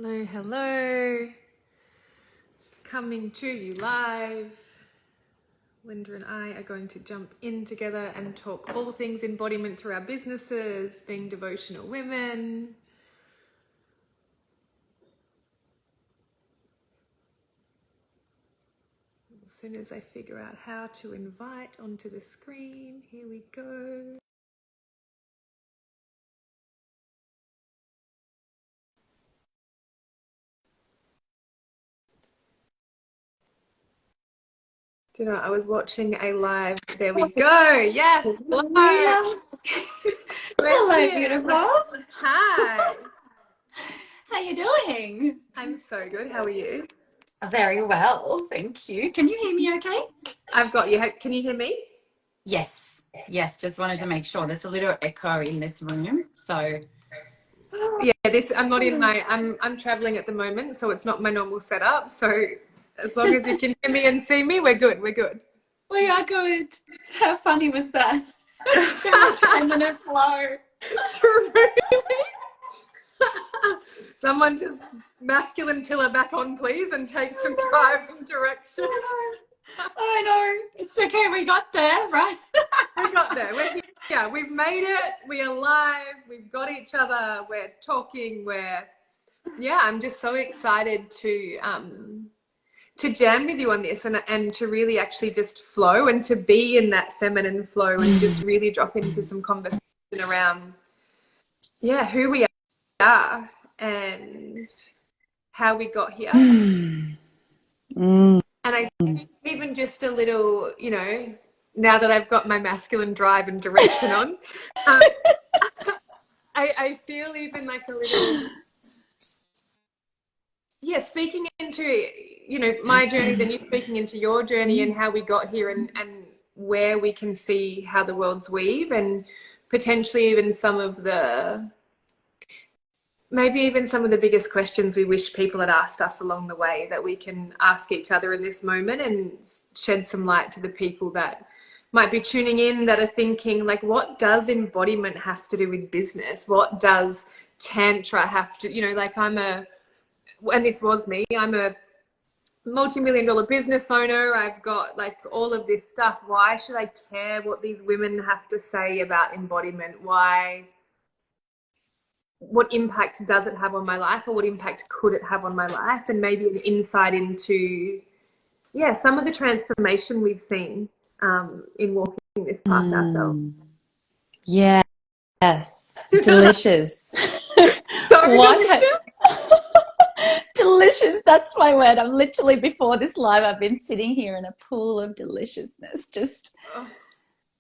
Hello, hello. Coming to you live. Linda and I are going to jump in together and talk all things embodiment through our businesses, being devotional women. As soon as I figure out how to invite onto the screen, here we go. Do you know, I was watching a live, there we go, yes, hello. Hello, beautiful. Hi. How you doing? I'm so good, how are you? Very well, thank you. Can you hear me okay? I've got you, can you hear me? Yes, just wanted to make sure. There's a little echo in this room, so Yeah, I'm not in my I'm traveling at the moment, so it's not my normal setup. So as long as you can hear me and see me, we're good. We're good. we are good. How funny was that? Too much feminine flow. Someone just masculine pillar back on, please, and take some driving direction. I know. It's okay. We got there, right? We got there. We're here. We've made it. We're alive. We've got each other. We're talking. I'm just so excited to jam with you on this and to really actually just flow and to be in that feminine flow and just really drop into some conversation around who we are and how we got here. And I think even just a little, now that I've got my masculine drive and direction on, I feel even like a little speaking into my journey, then you speaking into your journey and how we got here and where we can see how the worlds weave, and potentially even maybe even some of the biggest questions we wish people had asked us along the way, that we can ask each other in this moment and shed some light to the people that might be tuning in, that are thinking like, what does embodiment have to do with business? What does tantra have to, and this was me, I'm a multi-million-dollar business owner. I've got like all of this stuff. Why should I care what these women have to say about embodiment? What impact does it have on my life, or what impact could it have on my life? And maybe an insight into, some of the transformation we've seen in walking this path ourselves. Yes, delicious. So delicious. Delicious, that's my word. I'm literally, before this live, I've been sitting here in a pool of deliciousness, just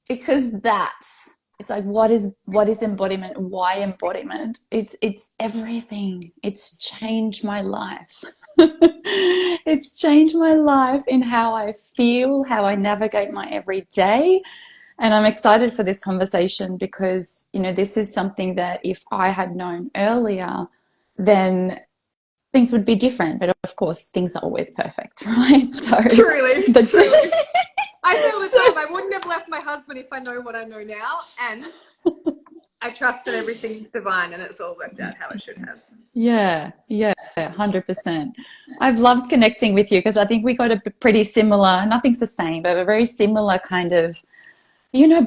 because it's like, what is embodiment? Why embodiment? It's everything. It's changed my life. It's changed my life in how I feel, how I navigate my everyday. And I'm excited for this conversation because, this is something that if I had known earlier, then things would be different. But of course, things are always perfect, right? So Truly. I feel the same. I wouldn't have left my husband if I know what I know now. And I trust that everything's divine and it's all worked out how it should have. Yeah, 100%. I've loved connecting with you because I think we got a pretty similar, nothing's the same, but a very similar kind of,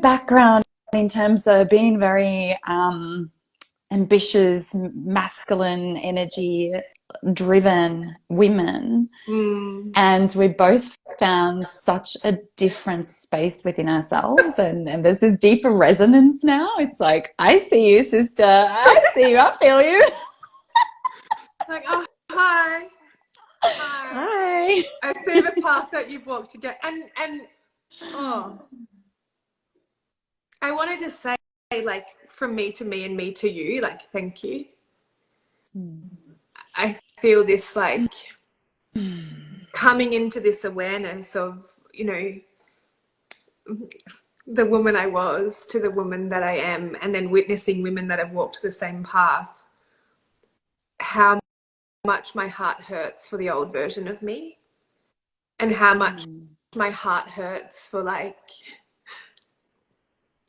background in terms of being very ambitious, masculine energy driven women. And we both found such a different space within ourselves, and there's this deeper resonance now. It's like, I see you, sister. I see you. I feel you. Like, oh, hi. Hi. I see the path that you've walked to get, and I want to just say, like, from me to me and me to you, like, thank you. I feel this like coming into this awareness of, the woman I was to the woman that I am, and then witnessing women that have walked the same path, how much my heart hurts for the old version of me, and how much my heart hurts for like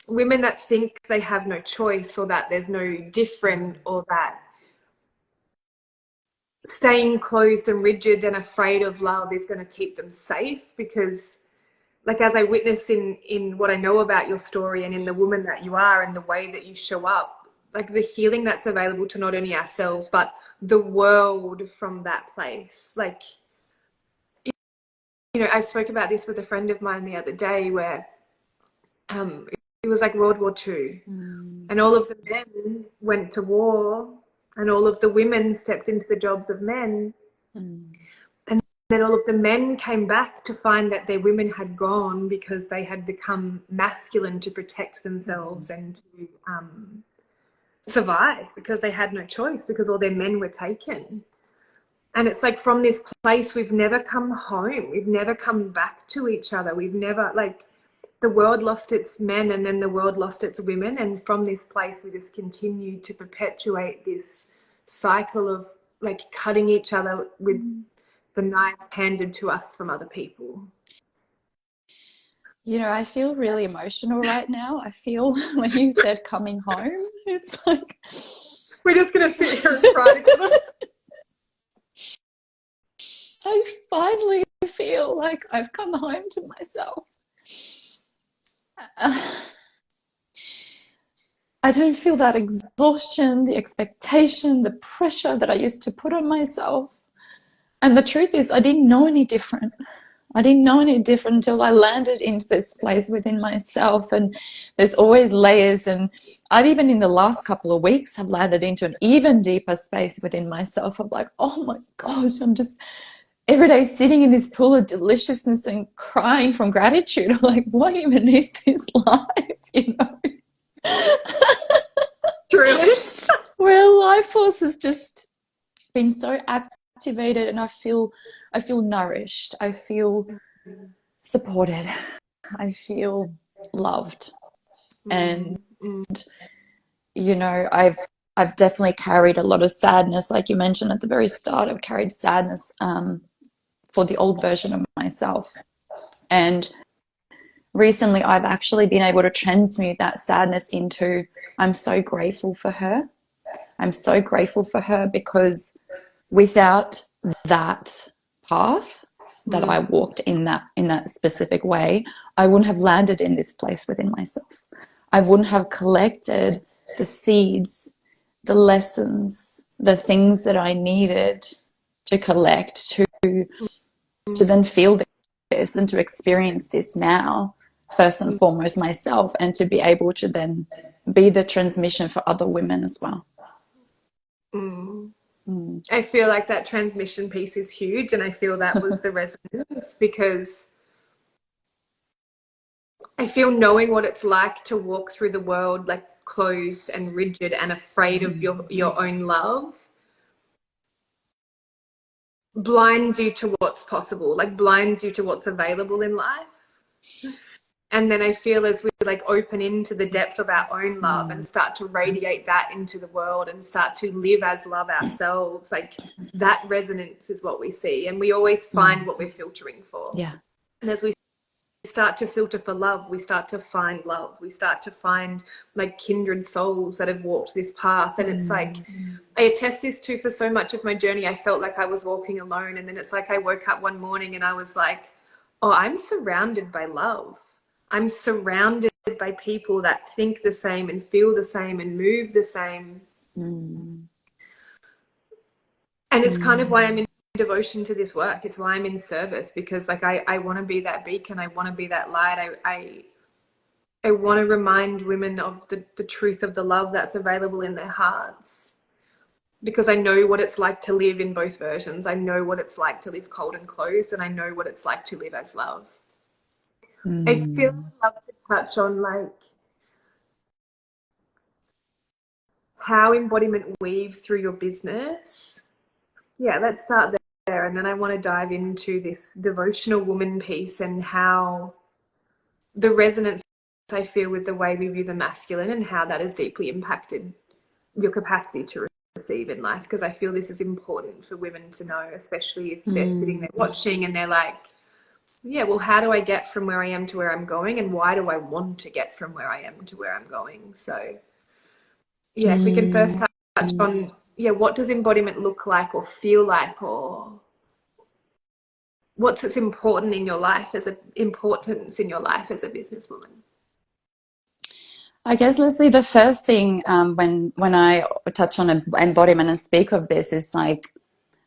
women that think they have no choice, or that there's no different, or that staying closed and rigid and afraid of love is going to keep them safe. Because like, as I witness in what I know about your story and in the woman that you are and the way that you show up, like the healing that's available to not only ourselves but the world from that place. Like, you know, I spoke about this with a friend of mine the other day, where it was like World War II, and all of the men went to war and all of the women stepped into the jobs of men. And then all of the men came back to find that their women had gone because they had become masculine to protect themselves and to survive, because they had no choice, because all their men were taken. And it's like, from this place, we've never come home. We've never come back to each other. We've never, like, the world lost its men and then the world lost its women. And from this place, we just continue to perpetuate this cycle of like cutting each other with the knives handed to us from other people. You know, I feel really emotional right now. I feel when you said coming home, it's like we're just going to sit here and cry together. I finally feel like I've come home to myself. I don't feel that exhaustion, the expectation, the pressure that I used to put on myself. And the truth is, I didn't know any different. I didn't know any different until I landed into this place within myself. And there's always layers. And I've even in the last couple of weeks have landed into an even deeper space within myself of like, oh my gosh, I'm just every day sitting in this pool of deliciousness and crying from gratitude. I'm like, what even is this life? You know? Truly. Where life force has just been so activated, and I feel nourished. I feel supported. I feel loved. And you know, I've definitely carried a lot of sadness, like you mentioned at the very start. I've carried sadness for the old version of myself. And recently I've actually been able to transmute that sadness into, I'm so grateful for her. I'm so grateful for her, because without that path that I walked in that specific way, I wouldn't have landed in this place within myself. I wouldn't have collected the seeds, the lessons, the things that I needed to collect to then feel this and to experience this now, first and foremost myself, and to be able to then be the transmission for other women as well. I feel like that transmission piece is huge, and I feel that was the resonance, because I feel knowing what it's like to walk through the world like closed and rigid and afraid of your own love blinds you to what's possible, like blinds you to what's available in life. And then I feel as we like open into the depth of our own love and start to radiate that into the world and start to live as love ourselves, like that resonance is what we see. And we always find what we're filtering for. Yeah. And as we start to filter for love, we start to find love. We start to find like kindred souls that have walked this path. And it's like, I attest this too, for so much of my journey, I felt like I was walking alone. And then it's like I woke up one morning and I was like, oh, I'm surrounded by love. I'm surrounded by people that think the same and feel the same and move the same. And it's kind of why I'm in devotion to this work. It's why I'm in service, because like I want to be that beacon. I want to be that light. I want to remind women of the truth of the love that's available in their hearts, because I know what it's like to live in both versions. I know what it's like to live cold and closed, and I know what it's like to live as love. I feel I'd love to touch on like how embodiment weaves through your business. Yeah, let's start there. And then I want to dive into this devotional woman piece and how the resonance I feel with the way we view the masculine and how that has deeply impacted your capacity to receive in life. Because I feel this is important for women to know, especially if they're sitting there watching and they're like, yeah, well, how do I get from where I am to where I'm going? And why do I want to get from where I am to where I'm going? So, yeah, if we can first touch on yeah, what does embodiment look like or feel like, or what's its important in your life as a importance in your life as a businesswoman? I guess, Leslie, the first thing when I touch on embodiment and speak of this is like,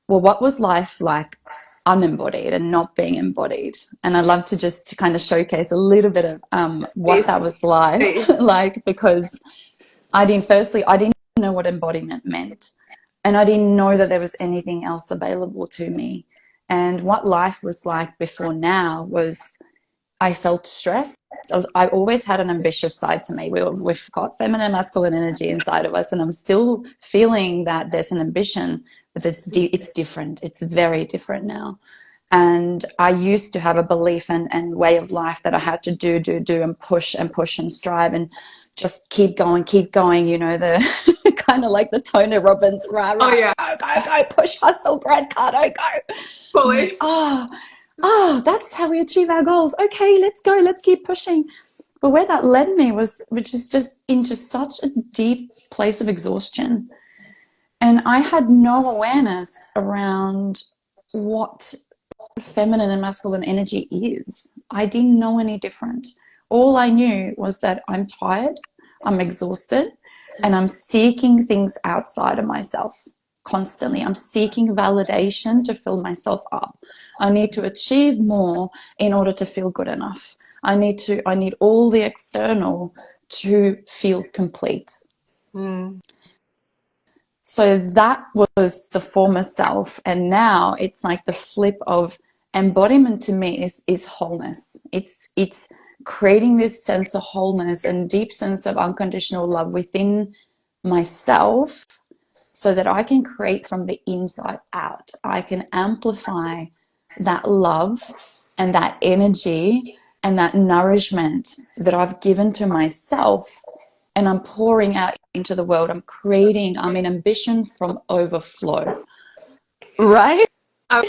well, what was life like unembodied and not being embodied? And I'd love to just to kind of showcase a little bit of what that This, was like, please. like, because I didn't know what embodiment meant. And I didn't know that there was anything else available to me. And what life was like before now was I felt stressed. I always had an ambitious side to me. We've got feminine and masculine energy inside of us, and I'm still feeling that there's an ambition, but it's different. It's very different now. And I used to have a belief and way of life that I had to do and push and strive and just keep going, you know, the kind of like the Tony Robbins, rah, Oh rah, yeah, go, push, hustle, grind, cardio, go. I'm like, fully. oh, that's how we achieve our goals. Okay, let's go, let's keep pushing. But where that led me was, which is just into such a deep place of exhaustion. And I had no awareness around what feminine and masculine energy is. I didn't know any different. All I knew was that I'm tired, I'm exhausted, and I'm seeking things outside of myself constantly. I'm seeking validation to fill myself up. I need to achieve more in order to feel good enough. I need all the external to feel complete. Mm. So that was the former self. And now it's like the flip of embodiment to me is wholeness. It's creating this sense of wholeness and deep sense of unconditional love within myself so that I can create from the inside out. I can amplify that love and that energy and that nourishment that I've given to myself, and I'm pouring out into the world. I'm in ambition from overflow, right? I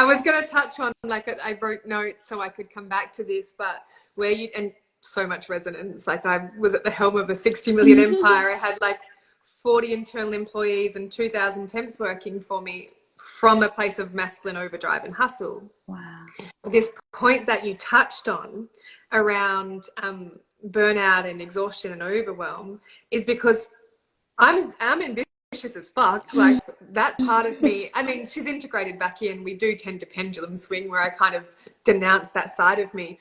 was going to touch on, like, I wrote notes so I could come back to this, but where you, and so much resonance, like I was at the helm of a 60 million empire. I had like 40 internal employees and 2,000 temps working for me from a place of masculine overdrive and hustle. Wow. This point that you touched on around burnout and exhaustion and overwhelm is because I'm ambitious as fuck. Like that part of me, I mean, she's integrated back in. We do tend to pendulum swing where I kind of denounce that side of me.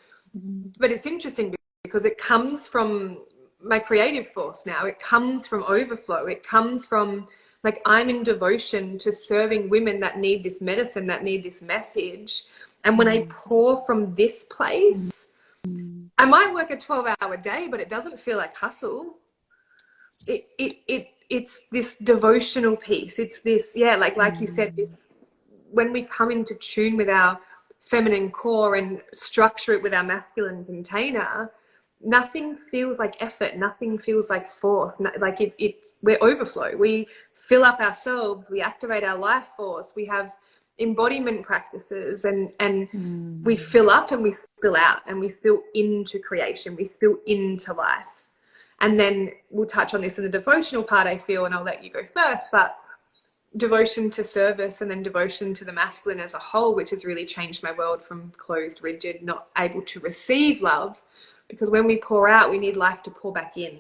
But it's interesting because it comes from my creative force now. It comes from overflow. It comes from, like, I'm in devotion to serving women that need this medicine, that need this message. And when I pour from this place, I might work a 12-hour day, but it doesn't feel like hustle. It's this devotional piece. It's this, yeah, like you said, this, when we come into tune with our feminine core and structure it with our masculine container, nothing feels like effort, nothing feels like force. Like we're overflow. We fill up ourselves, we activate our life force, we have embodiment practices, and we fill up and we spill out and we spill into creation, we spill into life. And then we'll touch on this in the devotional part, I feel, and I'll let you go first, but devotion to service and then devotion to the masculine as a whole, which has really changed my world from closed, rigid, not able to receive love. Because when we pour out, we need life to pour back in.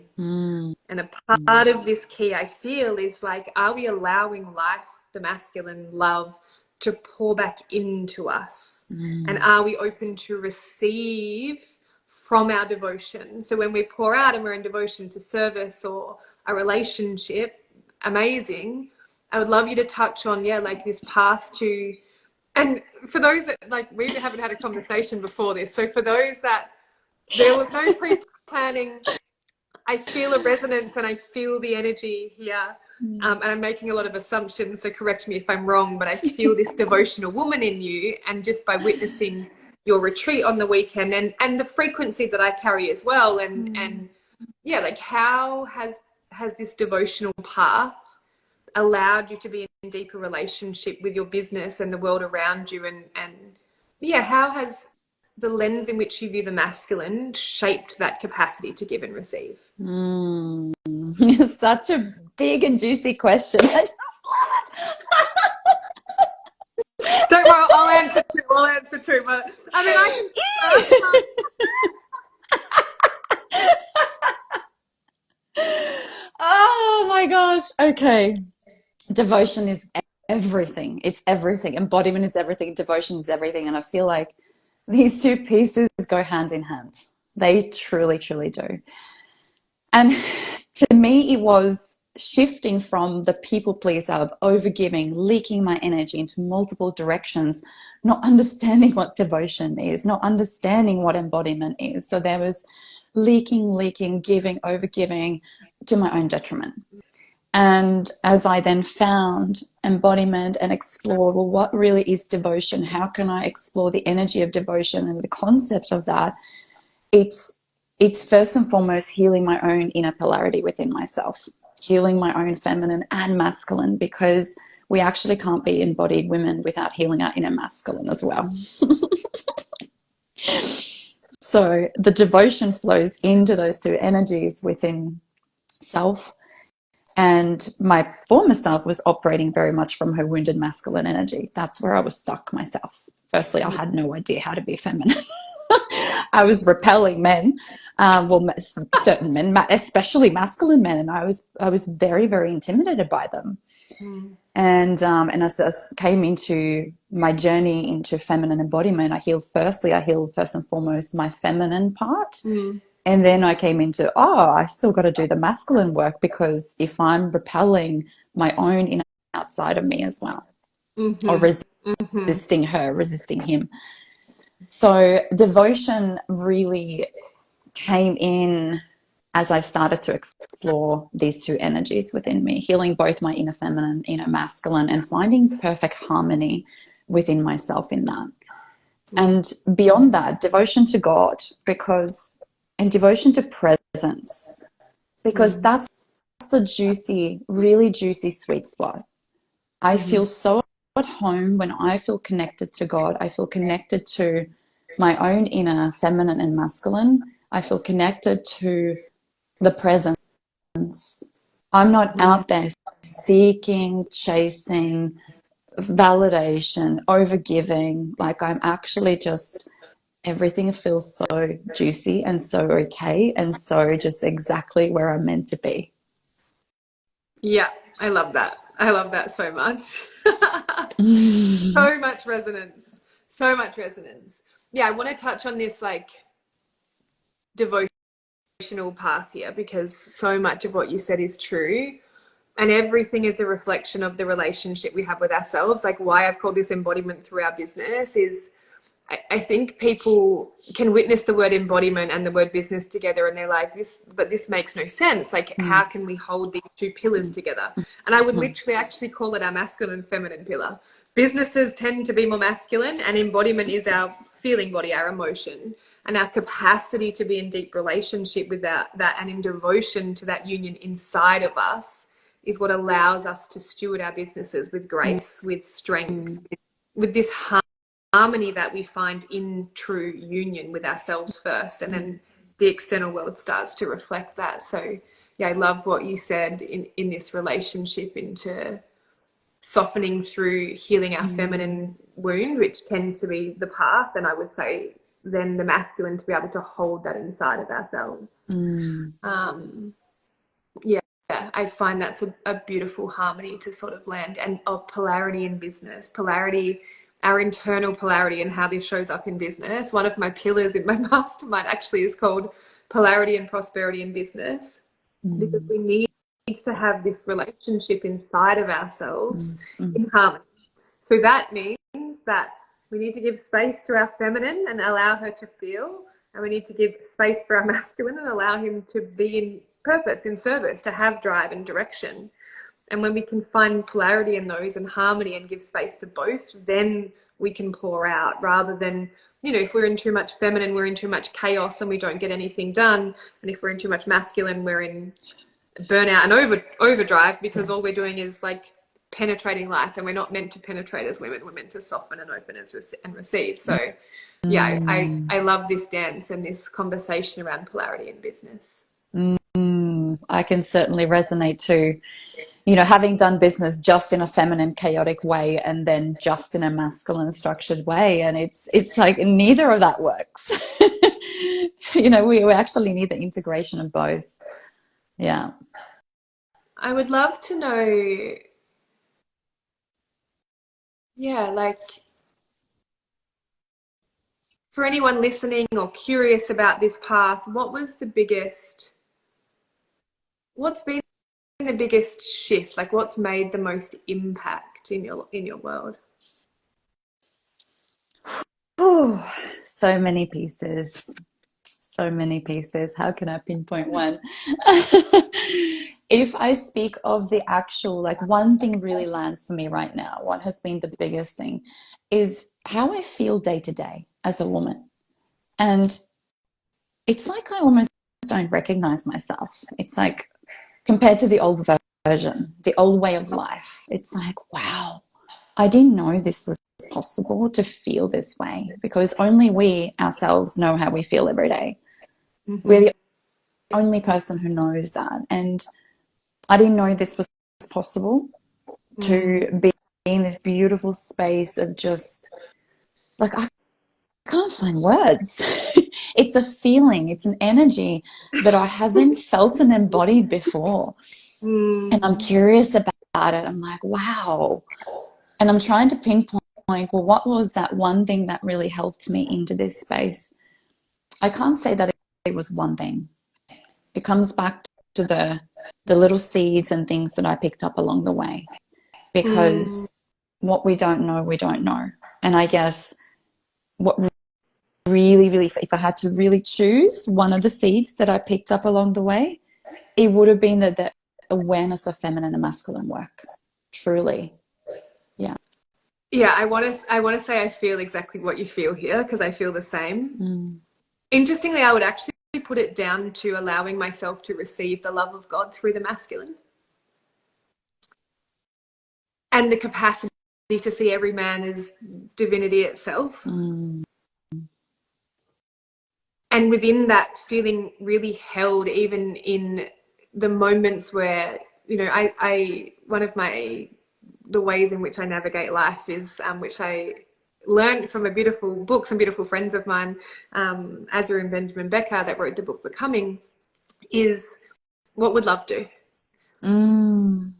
And a part of this key, I feel, is like, are we allowing life, the masculine love, to pour back into us? And are we open to receive from our devotion? So when we pour out and we're in devotion to service or a relationship, amazing. I would love you to touch on, yeah, like this path to, and for those that, like, we haven't had a conversation before this. So for those that there was no pre-planning, I feel a resonance and I feel the energy here. And I'm making a lot of assumptions, so correct me if I'm wrong, but I feel this devotional woman in you. And just by witnessing your retreat on the weekend and the frequency that I carry as well. And yeah, like how has this devotional path allowed you to be in deeper relationship with your business and the world around you? And yeah, how has the lens in which you view the masculine shaped that capacity to give and receive? Such a big and juicy question. I just Don't worry, I'll answer too. I'll answer too. But I mean, I Oh my gosh. Okay. Devotion is everything. It's everything. Embodiment is everything. Devotion is everything. And I feel like these two pieces go hand in hand. They truly, truly do. And to me, it was shifting from the people pleaser of overgiving, leaking my energy into multiple directions, not understanding what devotion is, not understanding what embodiment is. So there was leaking, giving, overgiving to my own detriment. And as I then found embodiment and explored, well, what really is devotion? How can I explore the energy of devotion and the concept of that? It's first and foremost healing my own inner polarity within myself, healing my own feminine and masculine, because we actually can't be embodied women without healing our inner masculine as well. So the devotion flows into those two energies within self. And my former self was operating very much from her wounded masculine energy. That's where I was stuck myself. Firstly, I had no idea how to be feminine. I was repelling men, certain men, especially masculine men, and I was very, very intimidated by them. And as I came into my journey into feminine embodiment, I healed first and foremost my feminine part. And then I came into, I still got to do the masculine work, because if I'm repelling my own inner outside of me as well, or resisting her, resisting him. So devotion really came in as I started to explore these two energies within me, healing both my inner feminine, inner masculine, and finding perfect harmony within myself in that. And beyond that, devotion to God, and devotion to presence, because that's the juicy, really juicy sweet spot. I feel so at home when I feel connected to God. I feel connected to my own inner feminine and masculine. I feel connected to the presence. I'm not out there seeking, chasing, validation, overgiving. Like, I'm actually just, everything feels so juicy and so okay, and so just exactly where I'm meant to be. Yeah, I love that. I love that so much. So much resonance. So much resonance. Yeah, I want to touch on this like devotional path here, because so much of what you said is true. And everything is a reflection of the relationship we have with ourselves. Like, why I've called this embodiment through our business is I think people can witness the word embodiment and the word business together, and they're like, this makes no sense. Like, how can we hold these two pillars together? And I would literally actually call it our masculine and feminine pillar. Businesses tend to be more masculine, and embodiment is our feeling body, our emotion, and our capacity to be in deep relationship with that and in devotion to that union inside of us is what allows us to steward our businesses with grace, with strength, with this harmony that we find in true union with ourselves first, and then the external world starts to reflect that. So yeah, I love what you said in this relationship into softening through healing our feminine wound, which tends to be the path, and I would say then the masculine to be able to hold that inside of ourselves. Yeah, I find that's a beautiful harmony to sort of land. And polarity in business, polarity, our internal polarity, and how this shows up in business. One of my pillars in my mastermind actually is called polarity and prosperity in business, because we need to have this relationship inside of ourselves in harmony. So that means that we need to give space to our feminine and allow her to feel, and we need to give space for our masculine and allow him to be in purpose, in service, to have drive and direction. And when we can find polarity in those and harmony and give space to both, then we can pour out, rather than, if we're in too much feminine, we're in too much chaos and we don't get anything done. And if we're in too much masculine, we're in burnout and overdrive, because all we're doing is like penetrating life, and we're not meant to penetrate as women. We're meant to soften and open and receive. So yeah, I love this dance and this conversation around polarity in business. I can certainly resonate too. having done business just in a feminine, chaotic way and then just in a masculine, structured way. And it's like neither of that works. We actually need the integration of both. Yeah. I would love to know, yeah, like for anyone listening or curious about this path, what's been the biggest shift? Like what's made the most impact in your world? Oh, so many pieces. So many pieces. How can I pinpoint one? If I speak of the actual, like one thing really lands for me right now, what has been the biggest thing is how I feel day to day as a woman. And it's like I almost don't recognize myself. It's like compared to the old version, the old way of life, it's like, wow, I didn't know this was possible to feel this way, because only we ourselves know how we feel every day. We're the only person who knows that. And I didn't know this was possible, to be in this beautiful space of just like, I can't find words. It's a feeling, it's an energy that I haven't felt and embodied before. And I'm curious about it. I'm like, wow. And I'm trying to pinpoint, well, what was that one thing that really helped me into this space? I can't say that it was one thing. It comes back to the little seeds and things that I picked up along the way, because what we don't know, we don't know. And I guess what really, really, if I had to really choose one of the seeds that I picked up along the way, it would have been the awareness of feminine and masculine work. Truly. Yeah. Yeah, I want to say I feel exactly what you feel here, because I feel the same. Interestingly, I would actually put it down to allowing myself to receive the love of God through the masculine, and the capacity to see every man as divinity itself. And within that, feeling really held, even in the moments where, I one of the ways in which I navigate life is, which I learned from a beautiful book, some beautiful friends of mine, Azra and Benjamin Becker, that wrote the book Becoming, is what would love do? And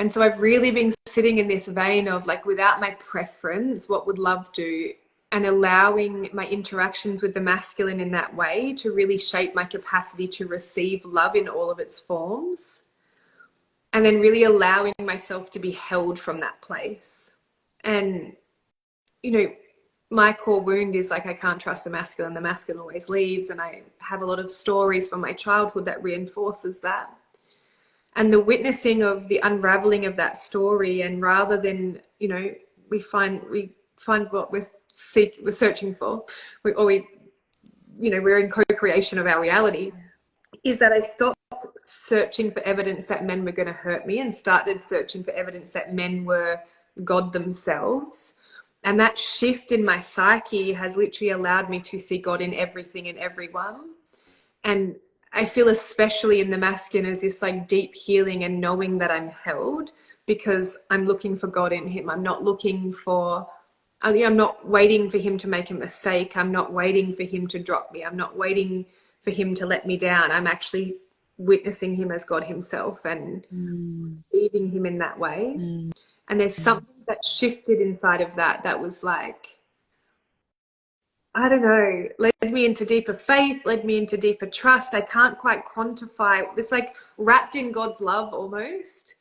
so I've really been sitting in this vein of like, without my preference, what would love do? And allowing my interactions with the masculine in that way to really shape my capacity to receive love in all of its forms. And then really allowing myself to be held from that place. And, my core wound is like, I can't trust the masculine. The masculine always leaves. And I have a lot of stories from my childhood that reinforces that. And the witnessing of the unraveling of that story, and rather than, we find what we're searching for, we're in co-creation of our reality, is that I stopped searching for evidence that men were going to hurt me and started searching for evidence that men were God themselves. And that shift in my psyche has literally allowed me to see God in everything and everyone. And I feel especially in the masculine as this like deep healing and knowing that I'm held, because I'm looking for God in him. I'm not looking for, I'm not waiting for him to make a mistake. I'm not waiting for him to drop me. I'm not waiting for him to let me down. I'm actually witnessing him as God himself and receiving him in that way. And there's something that shifted inside of that was like, I don't know, led me into deeper faith, led me into deeper trust. I can't quite quantify. It's like wrapped in God's love almost,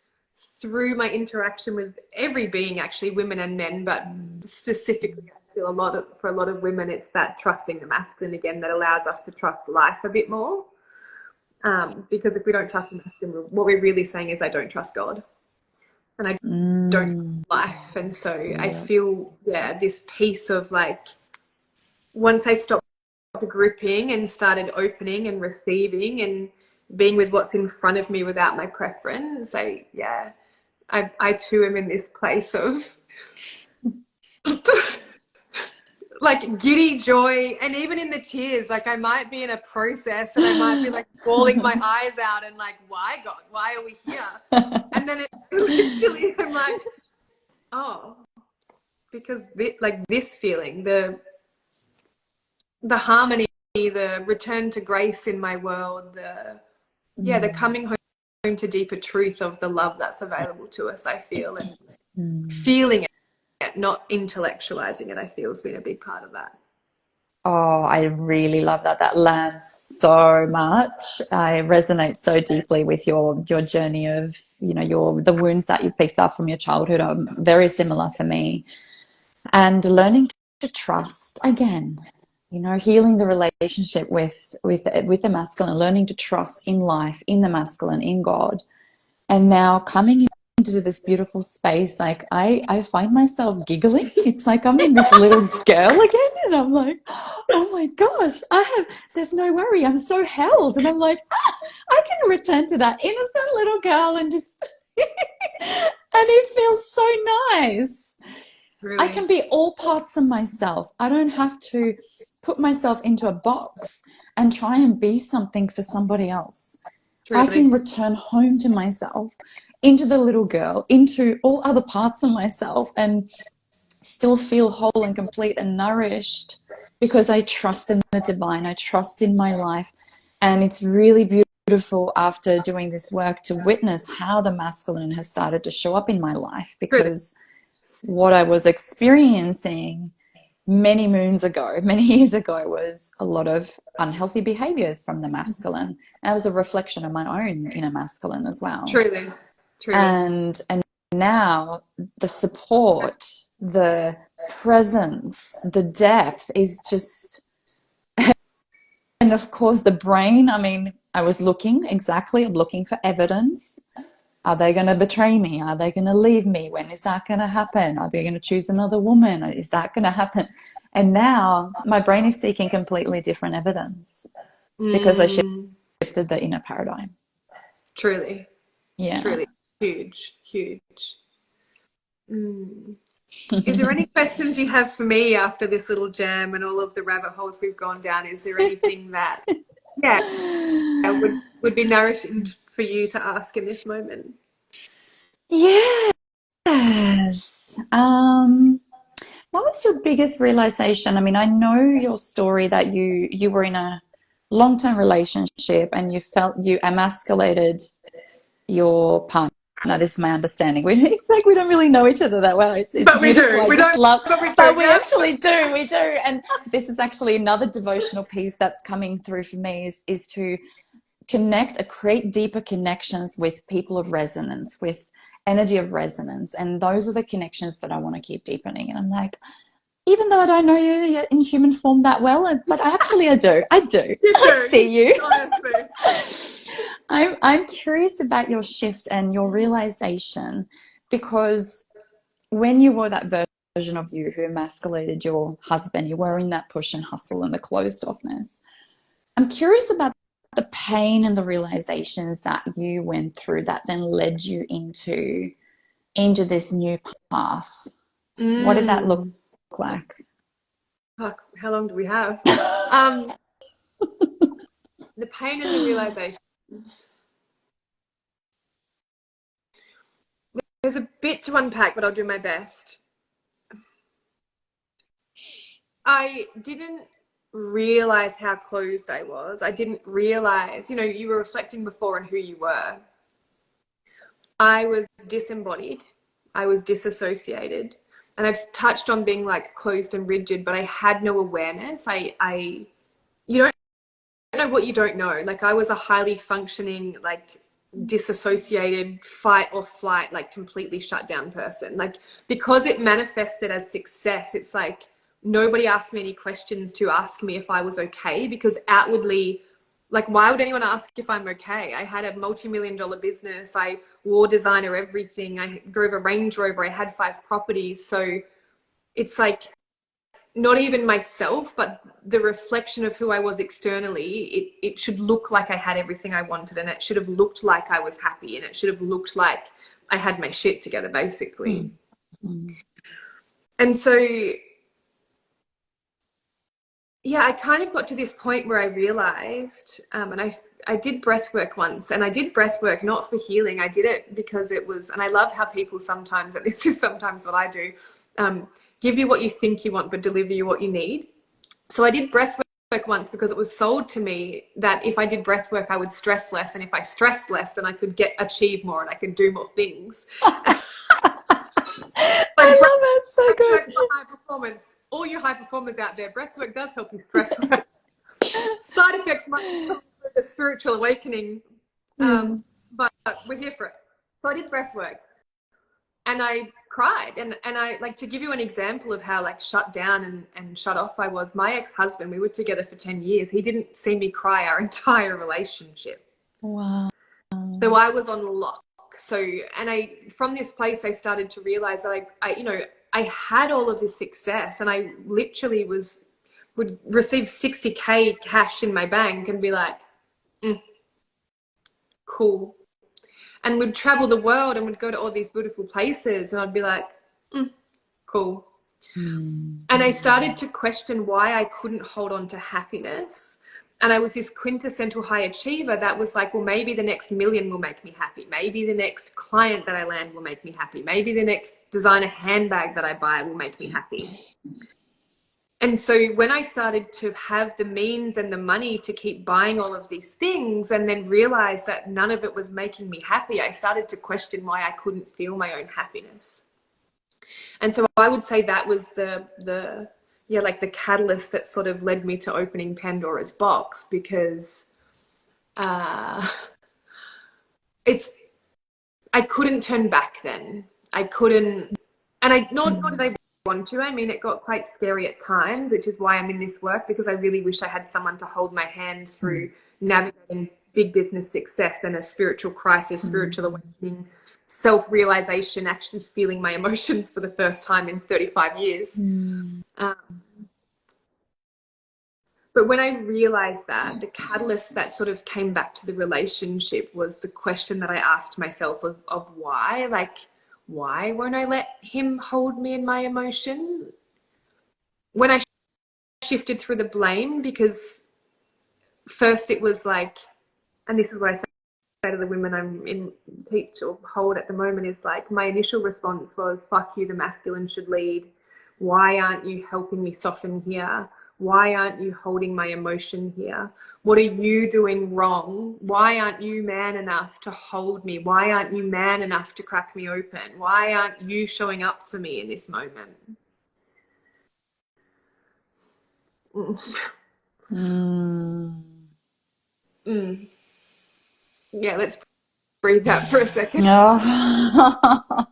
through my interaction with every being, actually, women and men, but specifically I feel for a lot of women, it's that trusting the masculine again that allows us to trust life a bit more. Because if we don't trust the masculine, what we're really saying is, I don't trust God. And I don't trust life. And so I feel, this piece of like, once I stopped gripping and started opening and receiving and being with what's in front of me without my preference, I too am in this place of like giddy joy, and even in the tears, like I might be in a process and I might be like bawling my eyes out and like, why God, why are we here? And then it literally, I'm like, oh, because like this feeling, the harmony, the return to grace in my world, the coming home to deeper truth of the love that's available to us, I feel, and feeling it, not intellectualizing it, I feel has been a big part of that. Oh, I really love that. That lands so much. I resonate so deeply with your journey of, you know, the wounds that you picked up from your childhood are very similar for me. And learning to trust again, you know, healing the relationship with the masculine, learning to trust in life, in the masculine, in God. And now coming into this beautiful space, like I find myself giggling. It's like I'm in this little girl again, and I'm like, oh my gosh, there's no worry, I'm so held. And I'm like, I can return to that innocent little girl and just, and it feels so nice. Really? I can be all parts of myself. I don't have to put myself into a box and try and be something for somebody else. Truly. I can return home to myself, into the little girl, into all other parts of myself, and still feel whole and complete and nourished because I trust in the divine. I trust in my life. And it's really beautiful after doing this work to witness how the masculine has started to show up in my life, because what I was experiencing many moons ago, many years ago, was a lot of unhealthy behaviors from the masculine. And it was a reflection of my own inner masculine as well. Truly. And now the support, the presence, the depth is just, and of course the brain, I mean, I'm looking for evidence. Are they going to betray me? Are they going to leave me? When is that going to happen? Are they going to choose another woman? Is that going to happen? And now my brain is seeking completely different evidence because I shifted the inner paradigm. Truly. Yeah. Truly. Huge. Is there any questions you have for me after this little jam and all of the rabbit holes we've gone down? Is there anything that, would be nourishing for you to ask in this moment? Yes. What was your biggest realization? I mean, I know your story that you were in a long-term relationship and you felt you emasculated your partner. This is my understanding. It's like we don't really know each other that well. It's But we beautiful. do. I We just don't. love, But we actually do. We do. And this is actually another devotional piece that's coming through for me is to create deeper connections with people of resonance, with energy of resonance. And those are the connections that I want to keep deepening. And I'm like, even though I don't know you in human form that well, but I do. I do. I see you. Honestly. I'm curious about your shift and your realization, because when you were that version of you who emasculated your husband, you were in that push and hustle and the closed offness. I'm curious about the pain and the realizations that you went through that then led you into this new path. What did that look like? Fuck, how long do we have? The pain and the realizations. There's a bit to unpack, but I'll do my best. I didn't realize how closed I was. I didn't realize, you were reflecting before on who you were. I was disembodied. I was disassociated. And I've touched on being like closed and rigid, but I had no awareness. You don't know what you don't know. Like I was a highly functioning, like disassociated, fight or flight, like completely shut down person. Like because it manifested as success, it's like nobody asked me any questions to ask me if I was okay, because outwardly, like why would anyone ask if I'm okay? I had a multi-million-dollar business. I wore designer everything. I drove a Range Rover. I had 5 properties. So it's like not even myself, but the reflection of who I was externally, it should look like I had everything I wanted, and it should have looked like I was happy, and it should have looked like I had my shit together, basically. And so yeah, I kind of got to this point where I realized, and I did breath work once, and I did breath work not for healing. I did it because it was, and I love how people sometimes, and this is sometimes what I do, give you what you think you want, but deliver you what you need. So I did breath work once because it was sold to me that if I did breath work, I would stress less, and if I stressed less, then I could achieve more and I could do more things. I Like love it. So breath good. work for high performance. All you high performers out there, breath work does help you stress less. Side effects might be a spiritual awakening, Yeah. but we're here for it. So I did breath work and I cried. And I, like, to give you an example of how like shut down and shut off I was, my ex-husband, we were together for 10 years. He didn't see me cry our entire relationship. Wow. So I was on lock. So, and from this place, I started to realize that I had all of this success, and I literally would receive 60K cash in my bank and be like, cool. And would travel the world and would go to all these beautiful places. And I'd be like, cool. And I started to question why I couldn't hold on to happiness. And I was this quintessential high achiever that was like, well, maybe the next million will make me happy. Maybe the next client that I land will make me happy. Maybe the next designer handbag that I buy will make me happy. And so when I started to have the means and the money to keep buying all of these things and then realize that none of it was making me happy, I started to question why I couldn't feel my own happiness. And so I would say that was the like the catalyst that sort of led me to opening Pandora's box, because it's I couldn't turn back then. I couldn't, and I nor did I want to. I mean, it got quite scary at times, which is why I'm in this work, because I really wish I had someone to hold my hand through navigating big business success and a spiritual crisis, spiritual awakening, self-realization, actually feeling my emotions for the first time in 35 years. But when I realized that, the catalyst that sort of came back to the relationship was the question that I asked myself of why, like, why won't I let him hold me in my emotion? When I shifted through the blame, because first it was like, and this is what I say to the women I'm in teach or hold at the moment, is like, my initial response was, fuck you, the masculine should lead. Why aren't you helping me soften here? Why aren't you holding my emotion here? What are you doing wrong? Why aren't you man enough to hold me? Why aren't you man enough to crack me open? Why aren't you showing up for me in this moment? Yeah, let's breathe out for a second. Oh.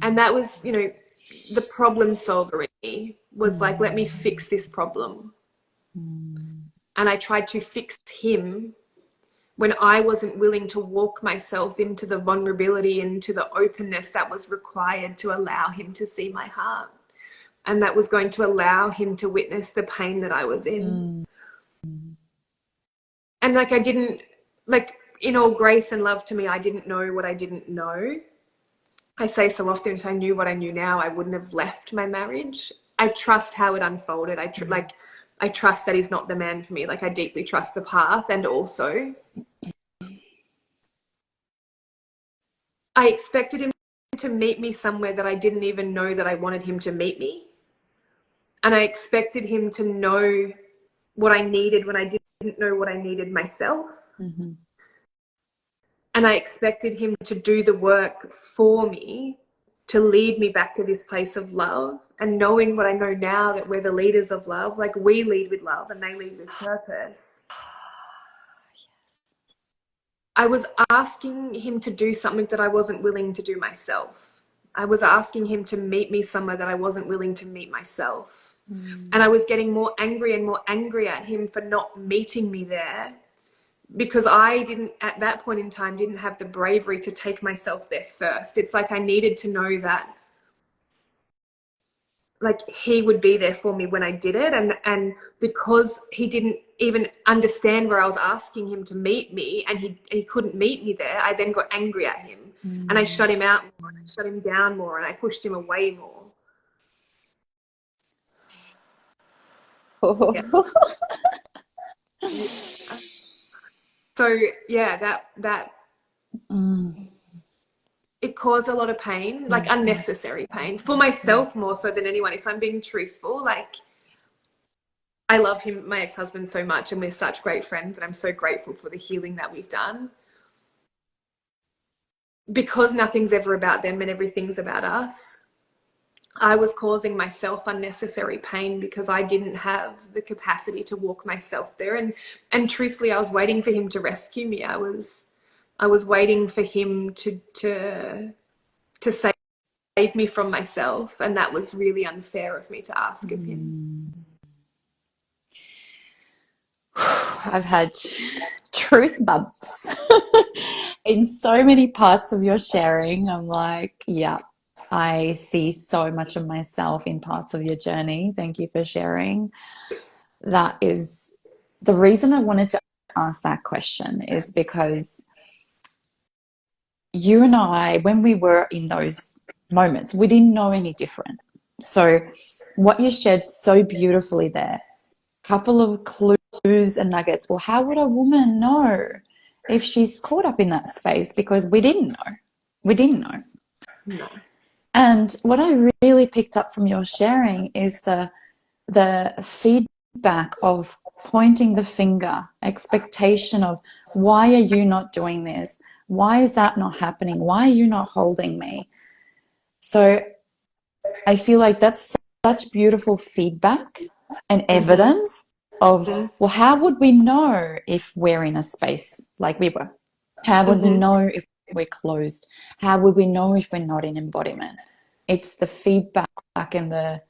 And that was, the problem solver in me was like, let me fix this problem. And I tried to fix him when I wasn't willing to walk myself into the vulnerability, into the openness that was required to allow him to see my heart. And that was going to allow him to witness the pain that I was in. And like, I didn't, like, in all grace and love to me, I didn't know what I didn't know. I say so often, if I knew what I knew now, I wouldn't have left my marriage. I trust how it unfolded. I trust that he's not the man for me. Like, I deeply trust the path. And also, I expected him to meet me somewhere that I didn't even know that I wanted him to meet me. And I expected him to know what I needed when I didn't know what I needed myself. And I expected him to do the work for me, to lead me back to this place of love. And knowing what I know now, that we're the leaders of love, like, we lead with love and they lead with purpose. I was asking him to do something that I wasn't willing to do myself. I was asking him to meet me somewhere that I wasn't willing to meet myself. And I was getting more angry and more angry at him for not meeting me there, because I didn't, at that point in time, didn't have the bravery to take myself there first. It's like I needed to know that, like, he would be there for me when I did it. And because he didn't even understand where I was asking him to meet me, and he couldn't meet me there, I then got angry at him. and I shut him out more, and I shut him down more, and I pushed him away more. Yeah. Yeah. So yeah, that it caused a lot of pain, like unnecessary pain for myself more so than anyone. If I'm being truthful, like I love him, my ex-husband, so much, and we're such great friends, and I'm so grateful for the healing that we've done. Because nothing's ever about them and everything's about us, I was causing myself unnecessary pain because I didn't have the capacity to walk myself there. And truthfully, I was waiting for him to rescue me. I was waiting for him to save me from myself, and that was really unfair of me to ask of him. I've had truth bumps in so many parts of your sharing. I'm like, yeah, I see so much of myself in parts of your journey. Thank you for sharing. That is the reason I wanted to ask that question, is because you and I, when we were in those moments, we didn't know any different. So what you shared so beautifully there, couple of clues and nuggets. Well, how would a woman know if she's caught up in that space? Because we didn't know. We didn't know. No. And what I really picked up from your sharing is the feedback of pointing the finger, expectation of, why are you not doing this? Why is that not happening? Why are you not holding me? So I feel like that's such beautiful feedback and evidence of, well, how would we know if we're in a space like we were? How would we know if we're closed? How would we know if we're not in embodiment? It's the feedback and the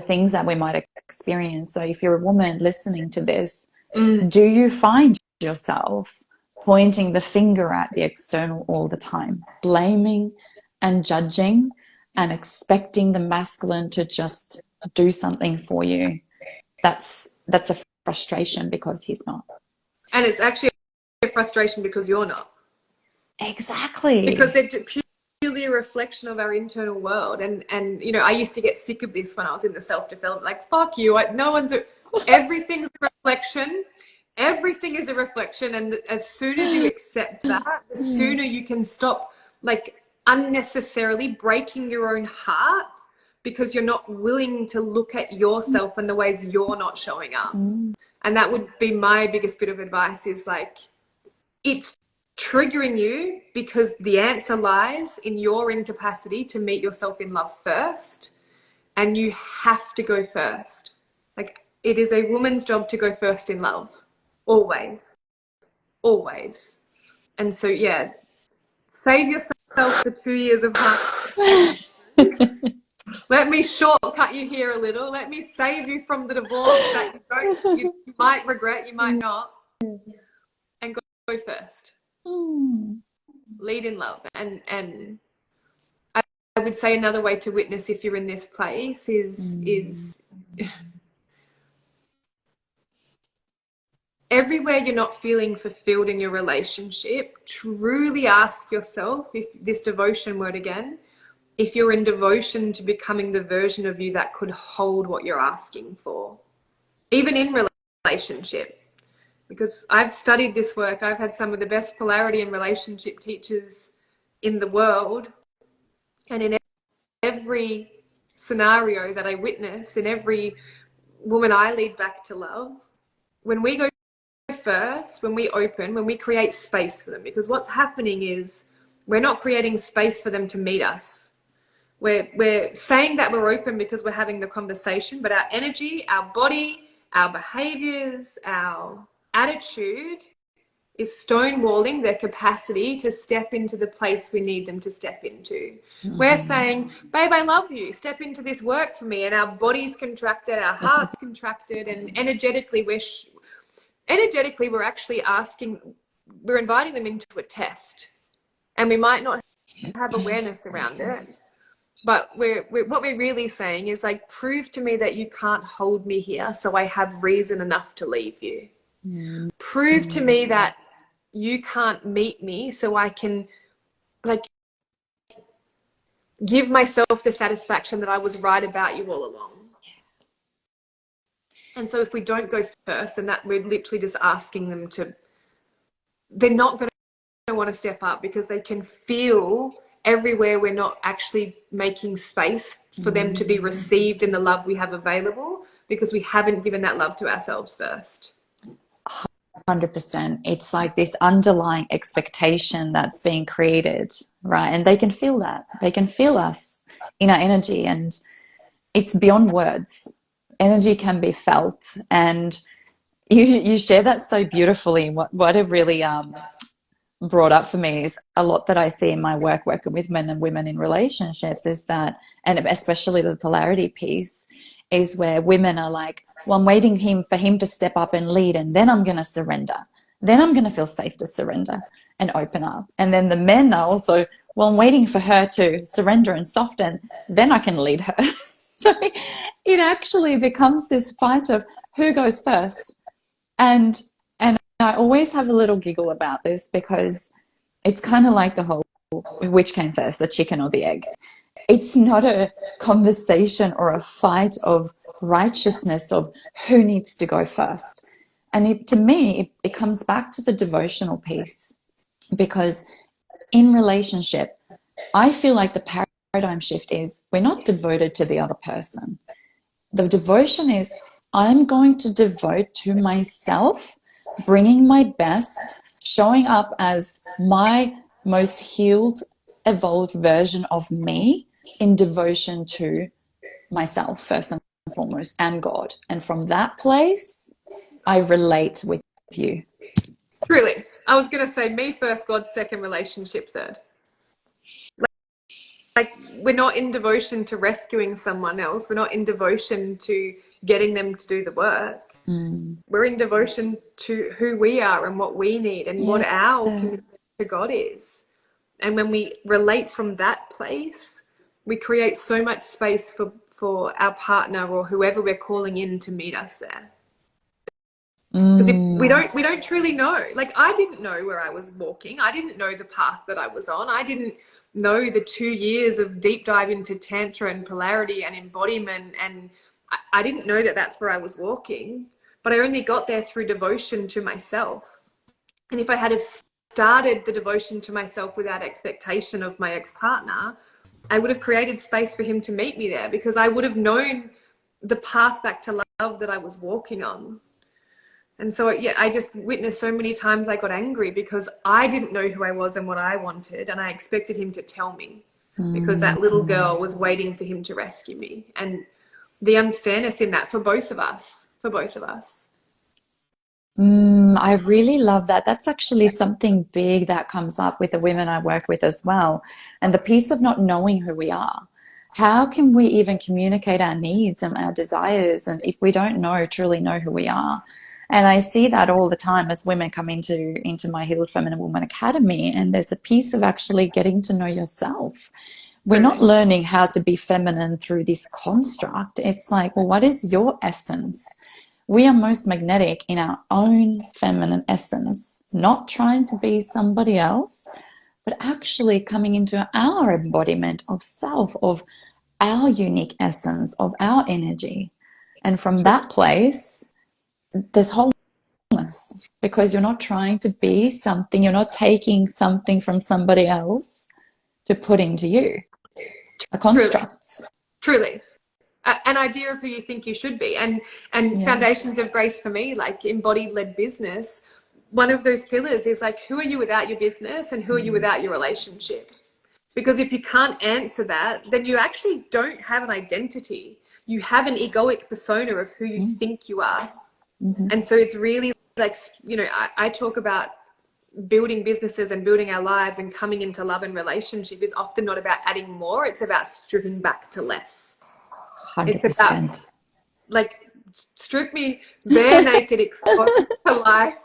things that we might experience. So if you're a woman listening to this, do you find yourself pointing the finger at the external all the time, blaming and judging and expecting the masculine to just do something for you? That's a frustration because he's not. And it's actually a frustration because you're not. Exactly. Because they're purely a reflection of our internal world. And you know, I used to get sick of this when I was in the self-development, like, fuck you, everything's a reflection. Everything is a reflection. And as soon as you accept that, the sooner you can stop, like, unnecessarily breaking your own heart because you're not willing to look at yourself and the ways you're not showing up. And that would be my biggest bit of advice, is like, it's triggering you because the answer lies in your incapacity to meet yourself in love first, and you have to go first. Like, it is a woman's job to go first in love, always. And so yeah, save yourself the 2 years of hard. Let me shortcut you here a little. Let me save you from the divorce that you might regret, you might not, and go first. Lead in love. And I would say another way to witness if you're in this place is everywhere you're not feeling fulfilled in your relationship, truly ask yourself, if this devotion word again, if you're in devotion to becoming the version of you that could hold what you're asking for, even in relationship. Because I've studied this work, I've had some of the best polarity and relationship teachers in the world, and in every scenario that I witness, in every woman I lead back to love, when we go first, when we open, when we create space for them, because what's happening is we're not creating space for them to meet us. We're saying that we're open because we're having the conversation, but our energy, our body, our behaviors, our attitude is stonewalling their capacity to step into the place we need them to step into. We're saying, babe, I love you. Step into this work for me. And our body's contracted, our heart's contracted, and energetically we're actually asking, we're inviting them into a test. And we might not have awareness around it. But what we're really saying is, like, prove to me that you can't hold me here, so I have reason enough to leave you. Prove to me that you can't meet me, so I can, like, give myself the satisfaction that I was right about you all along. And so if we don't go first, then that we're literally just asking them to, they're not going to want to step up because they can feel everywhere we're not actually making space for them to be received in the love we have available because we haven't given that love to ourselves first. 100%. It's like this underlying expectation that's being created, right? And they can feel that. They can feel us in our energy, and it's beyond words. Energy can be felt, and you share that so beautifully. What it really brought up for me is a lot that I see in my work working with men and women in relationships is that, and especially the polarity piece, is where women are like, well, I'm waiting for him to step up and lead, and then I'm going to surrender. Then I'm going to feel safe to surrender and open up. And then the men are also, well, I'm waiting for her to surrender and soften, then I can lead her. So it actually becomes this fight of who goes first. And I always have a little giggle about this because it's kind of like the whole which came first, the chicken or the egg. It's not a conversation or a fight of righteousness of who needs to go first. And to me, it comes back to the devotional piece, because in relationship, I feel like the paradigm shift is we're not devoted to the other person. The devotion is I'm going to devote to myself, bringing my best, showing up as my most healed, evolved version of me in devotion to myself, first and foremost, and God. And from that place, I relate with you. Truly. I was going to say me first, God second, relationship third. Like we're not in devotion to rescuing someone else. We're not in devotion to getting them to do the work. We're in devotion to who we are and what we need and what our commitment to God is. And when we relate from that place, we create so much space for our partner or whoever we're calling in to meet us there. Because we don't truly know. Like I didn't know where I was walking. I didn't know the path that I was on. I didn't know the 2 years of deep dive into tantra and polarity and embodiment, and I didn't know that that's where I was walking. But I only got there through devotion to myself. And if I had have started the devotion to myself without expectation of my ex-partner, I would have created space for him to meet me there because I would have known the path back to love that I was walking on. And so, yeah, I just witnessed so many times I got angry because I didn't know who I was and what I wanted, and I expected him to tell me because that little girl was waiting for him to rescue me. And the unfairness in that for both of us. I really love that. That's actually something big that comes up with the women I work with as well. And the piece of not knowing who we are. How can we even communicate our needs and our desires, and if we don't truly know who we are? And I see that all the time as women come into my Healed Feminine Woman Academy, and there's a piece of actually getting to know yourself. We're not learning how to be feminine through this construct. It's like, well, what is your essence? We are most magnetic in our own feminine essence, not trying to be somebody else, but actually coming into our embodiment of self, of our unique essence, of our energy. And from that place, there's wholeness, because you're not trying to be something, you're not taking something from somebody else to put into you, a construct. Truly. An idea of who you think you should be. And Foundations of Grace for me, like embodied led business, one of those pillars is like, who are you without your business and who are you without your relationship? Because if you can't answer that, then you actually don't have an identity. You have an egoic persona of who you think you are. And so it's really like, you know, I talk about building businesses and building our lives and coming into love and relationship is often not about adding more. It's about stripping back to less. 100%. It's about like strip me bare naked, exposed to life.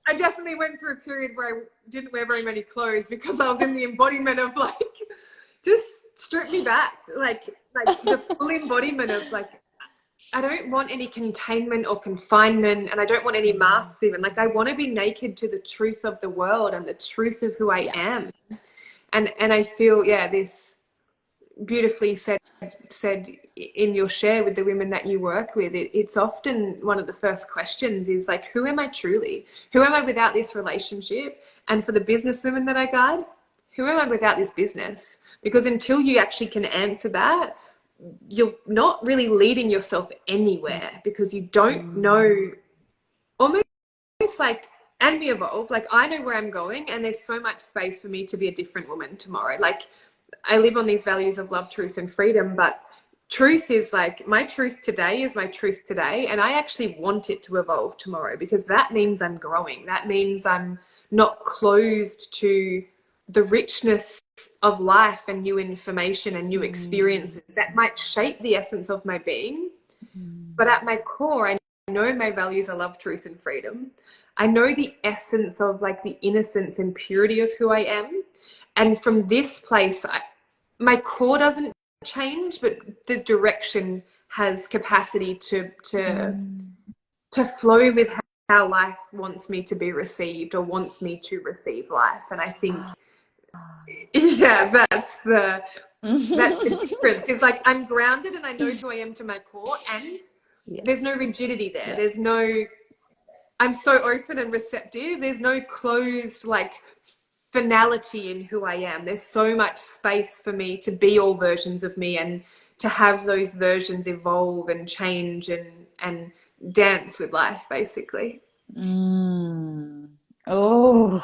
I definitely went through a period where I didn't wear very many clothes because I was in the embodiment of like, just strip me back, like the full embodiment of like, I don't want any containment or confinement, and I don't want any masks even. Like, I want to be naked to the truth of the world and the truth of who I am. And I feel, yeah, this beautifully said in your share with the women that you work with, it's often one of the first questions is like, who am I truly? Who am I without this relationship? And for the business women that I guide, who am I without this business? Because until you actually can answer that, you're not really leading yourself anywhere, because you don't know, almost like, and we evolve. Like, I know where I'm going, and there's so much space for me to be a different woman tomorrow. Like, I live on these values of love, truth, and freedom, but truth is like, my truth today is my truth today, and I actually want it to evolve tomorrow, because that means I'm growing. That means I'm not closed to the richness of life and new information and new experiences that might shape the essence of my being. But at my core, I know my values are love, truth, and freedom. I know the essence of like the innocence and purity of who I am. And from this place, my core doesn't change, but the direction has capacity to flow with how life wants me to be received, or wants me to receive life. And I think, yeah, that's the difference. It's like, I'm grounded and I know who I am to my core, and there's no rigidity there. There's no, I'm so open and receptive. There's no closed like finality in who I am. There's so much space for me to be all versions of me, and to have those versions evolve and change and dance with life, basically. Oh,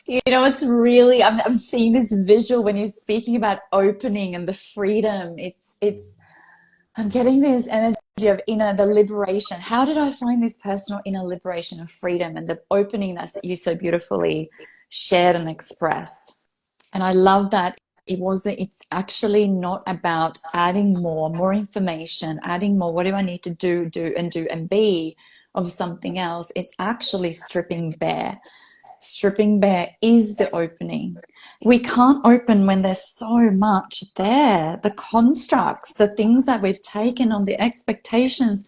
you know, it's really, I'm seeing this visual when you're speaking about opening and the freedom. I'm getting this energy of the liberation. How did I find this personal inner liberation and freedom and the opening that you so beautifully shared and expressed? And I love that it's actually not about adding more information, adding more, what do I need to do and be of something else? It's actually stripping bare. Stripping bare is the opening. We can't open when there's so much there. The constructs, the things that we've taken on, the expectations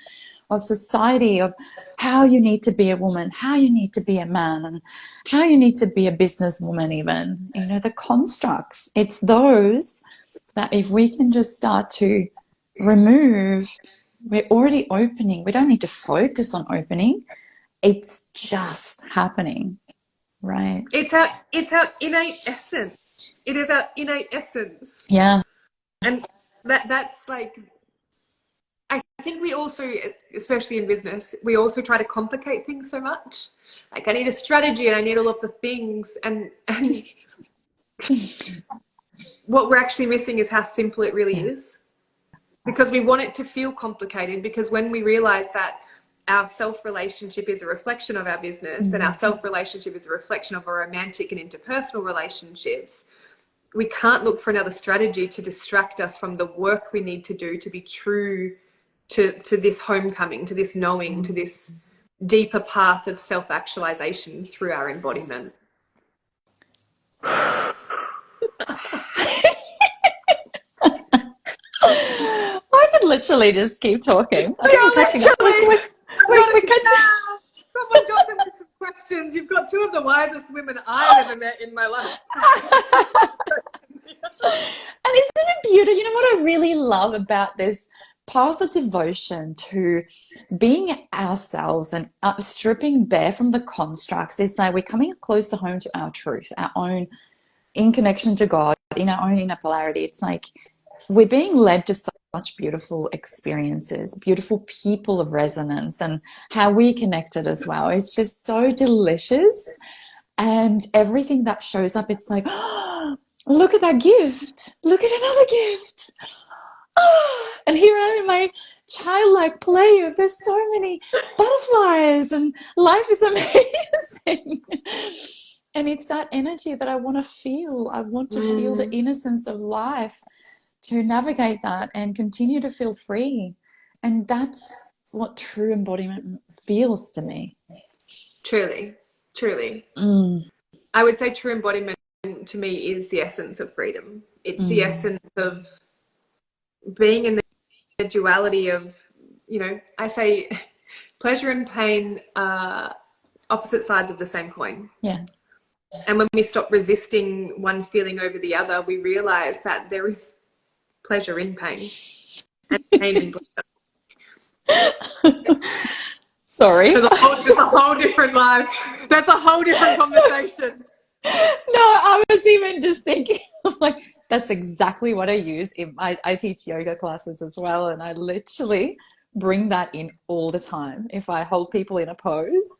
of society, of how you need to be a woman, how you need to be a man, and how you need to be a businesswoman even. You know, the constructs. It's those that if we can just start to remove, we're already opening. We don't need to focus on opening. It's just happening. Right. It's our innate essence. It is our innate essence. Yeah. And that's like, I think we also, especially in business, we also try to complicate things so much. Like, I need a strategy and I need all of the things, and what we're actually missing is how simple it really is. Because we want it to feel complicated, because when we realize that our self-relationship is a reflection of our business, and our self-relationship is a reflection of our romantic and interpersonal relationships, we can't look for another strategy to distract us from the work we need to do to be true to this homecoming, to this knowing, to this deeper path of self-actualization through our embodiment. I could literally just keep talking. I think we're catching up. We're catching. Someone got them with some questions. You've got two of the wisest women I've ever met in my life. And isn't it beautiful? You know what I really love about this path of devotion to being ourselves and stripping bare from the constructs is that we're coming closer home to our truth, our own, in connection to God, in our own inner polarity. It's like we're being led to such beautiful experiences, beautiful people of resonance, and how we connected as well. It's just so delicious. And everything that shows up, it's like, oh, look at that gift. Look at another gift. Oh, and here I am in my childlike play of there's so many butterflies and life is amazing. And it's that energy that I want to feel. I want to feel the innocence of life, to navigate that and continue to feel free. And that's what true embodiment feels to me. Truly. I would say true embodiment to me is the essence of freedom. It's the essence of being in the duality of, you know, I say pleasure and pain are opposite sides of the same coin. Yeah. And when we stop resisting one feeling over the other, we realize that there is pleasure in pain and pain in pleasure. Sorry. There's a whole different life. That's a whole different conversation. No, I was even just thinking, I'm like, that's exactly what I use in I teach yoga classes as well, and I literally bring that in all the time. If I hold people in a pose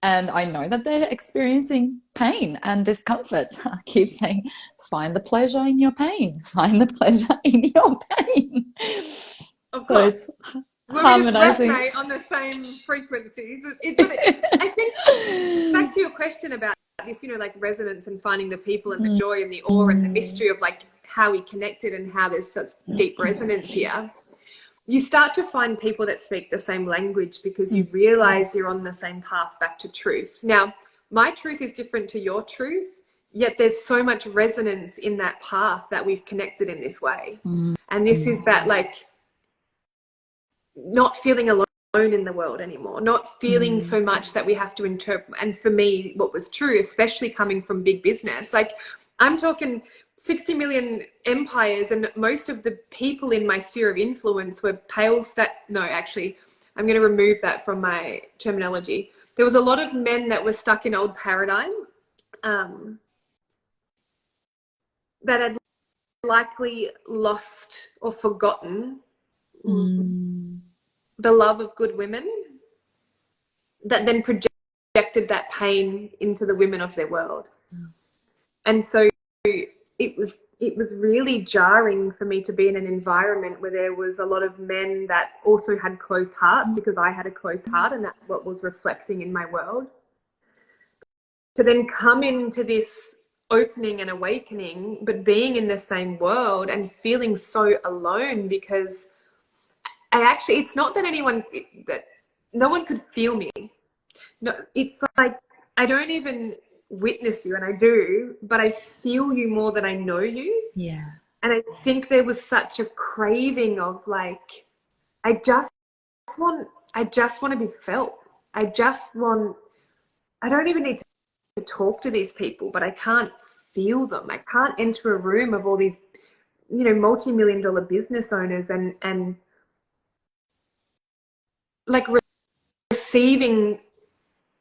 and I know that they're experiencing pain and discomfort, I keep saying, find the pleasure in your pain, find the pleasure in your pain. Of So course. it's Well, we just harmonizing. resonate on the same frequencies. I think back to your question about this, you know, like resonance and finding the people and the joy and the awe and the mystery of like how we connected and how there's such deep resonance here. You start to find people that speak the same language because you realize you're on the same path back to truth. Now, my truth is different to your truth, yet there's so much resonance in that path that we've connected in this way. And this is that, like, not feeling alone in the world anymore, not feeling so much that we have to interpret. And for me, what was true, especially coming from big business, like I'm talking 60 million empires, and most of the people in my sphere of influence were no, actually, I'm going to remove that from my terminology. There was a lot of men that were stuck in old paradigm, that had likely lost or forgotten the love of good women, that then projected that pain into the women of their world. And so it was really jarring for me to be in an environment where there was a lot of men that also had closed hearts, because I had a closed heart, and that's what was reflecting in my world. To then come into this opening and awakening, but being in the same world and feeling so alone, because it's not that no one could feel me. No, it's like I don't even witness you, and I do, but I feel you more than I know you. Yeah. And I think there was such a craving of like, I just want to be felt. I don't even need to talk to these people, but I can't feel them. I can't enter a room of all these, you know, multi-million-dollar business owners and like receiving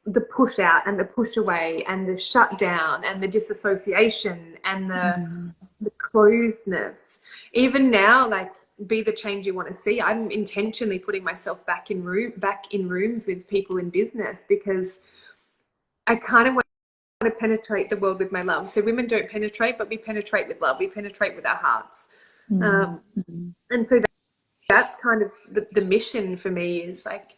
the push out and the push away and the shutdown and the disassociation and the closedness. Even now, like, be the change you want to see. I'm intentionally putting myself back in rooms with people in business, because I kind of want to penetrate the world with my love. So women don't penetrate, but we penetrate with love. We penetrate with our hearts. And so that's kind of the mission for me, is like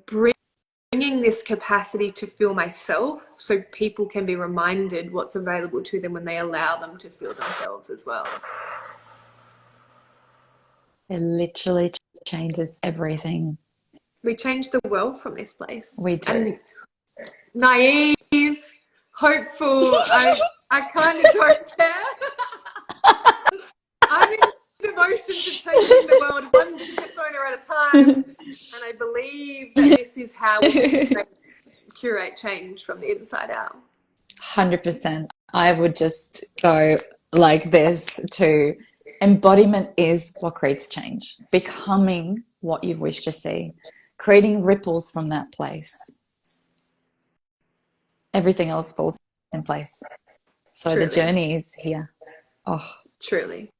bringing this capacity to feel myself, so people can be reminded what's available to them when they allow them to feel themselves as well. It literally changes everything. We change the world from this place. We do. And naive, hopeful, I kind of don't care. I'm in devotion to changing the world one business owner at a time, and I believe that this is how we curate change from the inside out. 100%. I would just go like this to embodiment is what creates change, becoming what you wish to see, creating ripples from that place. Everything else falls in place. So Truly. the journey is here. Oh, truly.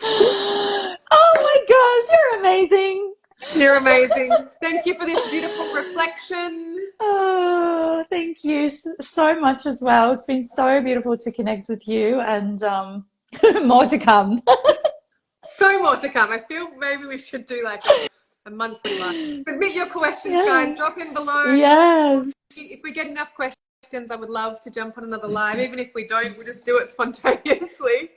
Oh my gosh, you're amazing. You're amazing. Thank you for this beautiful reflection. Oh, thank you so much as well. It's been so beautiful to connect with you, and more to come. So more to come. I feel maybe we should do like a monthly live. Submit your questions, guys. Drop in below. Yes. If we get enough questions, I would love to jump on another live. Even if we don't, we'll just do it spontaneously.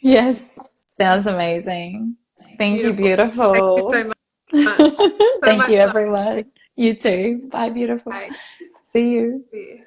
Yes. Sounds amazing. Thank you, beautiful. Thank you so much. Thank you, everyone. You too. Bye, beautiful. Bye. See you. See you.